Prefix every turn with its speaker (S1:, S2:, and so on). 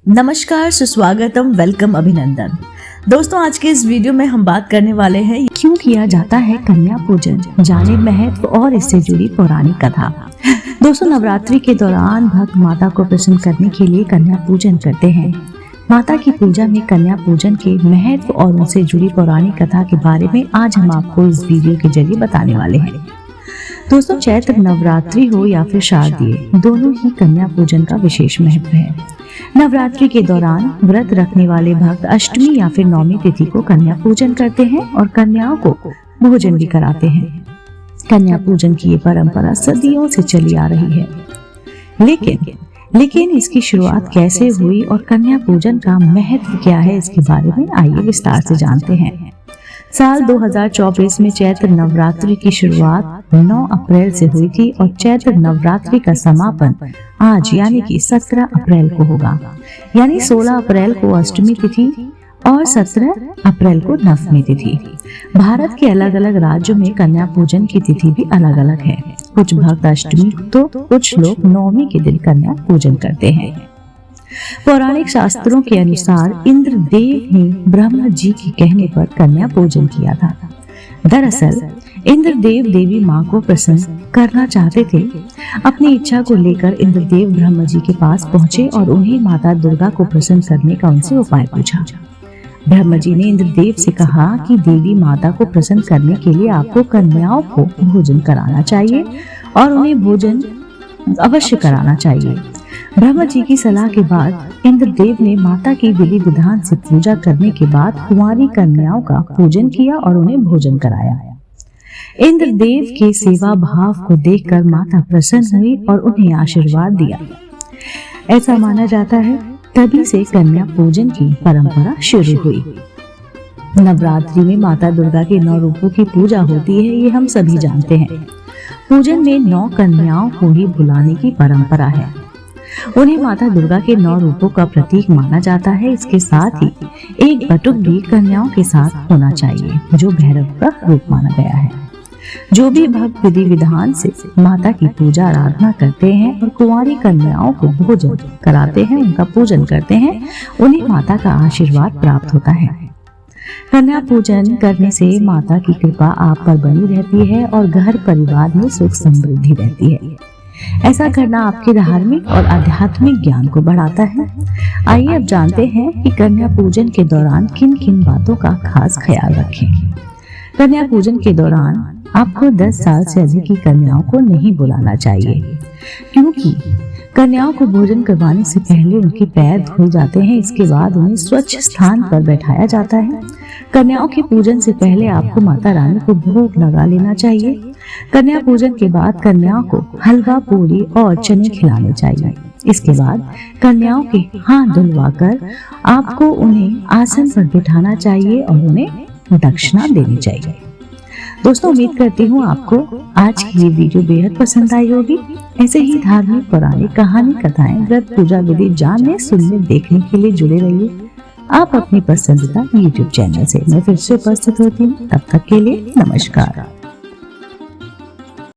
S1: नमस्कार, सुस्वागतम, वेलकम, अभिनंदन। दोस्तों, आज के इस वीडियो में हम बात करने वाले हैं क्यों किया जाता है कन्या पूजन, जाने महत्व और इससे जुड़ी पौराणिक कथा। दोस्तों, नवरात्रि के दौरान भक्त माता को प्रसन्न करने के लिए कन्या पूजन करते हैं। माता की पूजा में कन्या पूजन के महत्व और उनसे जुड़ी पौराणिक कथा के बारे में आज हम आपको इस वीडियो के जरिए बताने वाले हैं। दोस्तों, चैत्र नवरात्रि हो या फिर शारदीय, दोनों ही कन्या पूजन का विशेष महत्व है। नवरात्रि के दौरान व्रत रखने वाले भक्त अष्टमी या फिर नौमी तिथि को कन्या पूजन करते हैं और कन्याओं को भोजन भी कराते हैं। कन्या पूजन की ये परंपरा सदियों से चली आ रही है, लेकिन इसकी शुरुआत कैसे हुई और कन्या पूजन का महत्व क्या है, इसके बारे में आइए विस्तार से जानते हैं। साल 2024 में चैत्र नवरात्रि की शुरुआत 9 अप्रैल से हुई थी और चैत्र नवरात्रि का समापन आज यानी कि 17 अप्रैल को होगा। यानी 16 अप्रैल को अष्टमी तिथि और 17 अप्रैल को नवमी तिथि। भारत के अलग अलग राज्यों में कन्या पूजन की तिथि भी अलग अलग है। कुछ भक्त अष्टमी तो कुछ लोग नवमी के दिन कन्या पूजन करते हैं। पौराणिक शास्त्रों के अनुसार इंद्रदेव ने ब्रह्मा जी के कहने पर कन्या पूजन किया था। दरअसल इंद्रदेव देवी माँ को प्रसन्न करना चाहते थे। अपनी इच्छा को लेकर इंद्रदेव ब्रह्मा जी के पास पहुँचे और उन्हें माता दुर्गा को प्रसन्न करने का उनसे उपाय पूछा। ब्रह्मा जी ने इंद्रदेव से कहा कि देवी माता को प्रसन्न करने के लिए आपको कन्याओं को भोजन कराना चाहिए और उन्हें भोजन अवश्य कराना चाहिए। ब्रह्मा जी की सलाह के बाद इंद्रदेव ने माता की विधि विधान से पूजा करने के बाद कुंवारी कन्याओं का पूजन किया और उन्हें भोजन कराया। इंद्रदेव के सेवा भाव को देखकर माता प्रसन्न हुई और उन्हें आशीर्वाद दिया। ऐसा माना जाता है तभी से कन्या पूजन की परंपरा शुरू हुई। नवरात्रि में माता दुर्गा के 9 रूपों की पूजा होती है, ये हम सभी जानते हैं। पूजन में 9 कन्याओं को ही बुलाने की परंपरा है। उन्हें माता दुर्गा के 9 रूपों का प्रतीक माना जाता है। इसके साथ ही एक बटुक भी कन्याओं के साथ होना चाहिए, जो भैरव का रूप माना गया है। जो भी भक्त विधि विधान से माता की पूजा आराधना करते हैं और कुंवारी कन्याओं को भोजन कराते हैं, उनका पूजन करते हैं, उन्हें माता का आशीर्वाद प्राप्त होता है। कन्या पूजन करने से माता की कृपा आप पर बनी रहती है और घर परिवार में सुख समृद्धि रहती है। ऐसा करना आपके धार्मिक और आध्यात्मिक ज्ञान को बढ़ाता है। आइए अब जानते हैं कि कन्या पूजन के दौरान किन किन बातों का खास ख्याल रखें। कन्या पूजन के दौरान आपको 10 साल से अधिक की कन्याओं को नहीं बुलाना चाहिए, क्योंकि कन्याओं को भोजन करवाने से पहले उनके पैर धोए जाते हैं। इसके बाद उन्हें स्वच्छ स्थान पर बैठाया जाता है। कन्याओं के पूजन से पहले आपको माता रानी को भोग लगा लेना चाहिए। कन्या पूजन के बाद कन्याओं को हलवा, पूरी और चने खिलाने चाहिए। इसके बाद कन्याओं के हाथ धुलवाकर आपको उन्हें आसन पर बिठाना चाहिए और उन्हें दक्षिणा देनी चाहिए। दोस्तों, उम्मीद करती हूँ आपको आज की ये वीडियो बेहद पसंद आई होगी। ऐसे ही धार्मिक पौराणिक कहानी, कथाएं, व्रत, पूजा विधि जानने, सुनने, देखने के लिए जुड़े रहिए आप अपनी पसंदीदा YouTube चैनल से। मैं फिर से उपस्थित होती हूँ। तब तक के लिए नमस्कार।